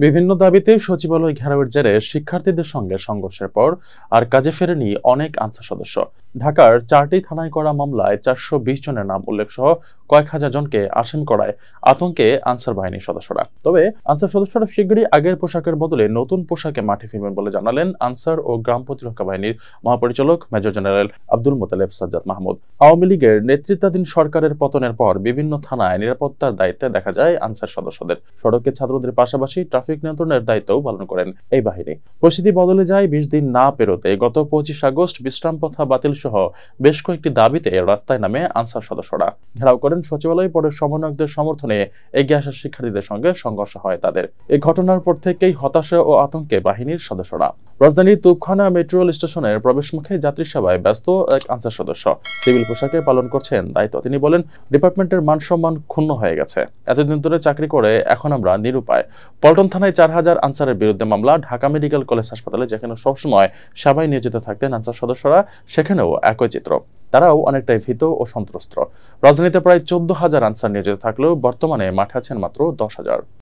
বিভিন্ন দাবিতে সচিবালয় ঘেরাওয়ের জেরে শিক্ষার্থীদের সঙ্গে সংঘর্ষের পর আর কাজে ফেরেনি অনেক আনসার সদস্য। ঢাকার 4টি থানায় করা মামলায় 420 জনের নাম উল্লেখ সহ কয়েক হাজার জনকে আসামি করায় আতঙ্কে আনসার বাহিনীর সদস্যরা। তবে আনসার সদস্যরা শিগগিরই আগের পোশাকের বদলে নতুন পোশাকে মাঠে ফিরবেন বলে জানালেন আনসার ও গ্রাম প্রতিরক্ষা বাহিনীর মহাপরিচালক মেজর জেনারেল আব্দুল মোতালেব সাজ্জাদ মাহমুদ। আওয়ামী লীগের নেতৃত্বাধীন সরকারের পতনের পর বিভিন্ন থানায় নিরাপত্তার দায়িত্বে দেখা যায় আনসার সদস্যদের। সড়কে ছাত্রদের পাশাপাশি ট্রাফিক নিয়ন্ত্রণের দায়িত্বও পালন করেন এই বাহিনী। পরিস্থিতি বদলে যায় 20 দিন না পেরোতে গত 25 আগস্ট বিশ্রাম প্রথা বাতিল সহ বেশ কয়েকটি দাবিতে রাস্তায় নামে আনসার সদস্যরা। ঘেরাও করেন সচিবালয়, পরে সমন্বয়কদের সমর্থনে এগিয়ে আসা শিক্ষার্থীদের সঙ্গে সংঘর্ষ হয় তাদের। এই ঘটনার পর থেকেই হতাশা ও আতঙ্কে বাহিনীর সদস্যরা। রাজধানীর তোপখানা মেট্রো রেল স্টেশনের প্রবেশমুখে যাত্রী সেবায় ব্যস্ত এক আনসার সদস্য সিভিল পোশাকে পালন করছেন দায়িত্ব। তিনি বলেন, ডিপার্টমেন্টের মানসম্মান ক্ষুণ্ণ হয়ে গেছে। এতদিন ধরে চাকরি করে এখন আমরা নিরুপায়। পল্টন থানায় 4000 আনসারের বিরুদ্ধে মামলা। ঢাকা মেডিকেল কলেজ হাসপাতালে যেখানে সবসময় সেবায় নিয়োজিত থাকতেন আনসার সদস্যরা, সেখানেও একই চিত্র। তারাও অনেকটাই ভীত ও সন্ত্রস্ত। রাজধানীতে প্রায় 14,000 আনসার নিয়োজিত থাকলেও বর্তমানে মাঠে আছেন মাত্র 10,000।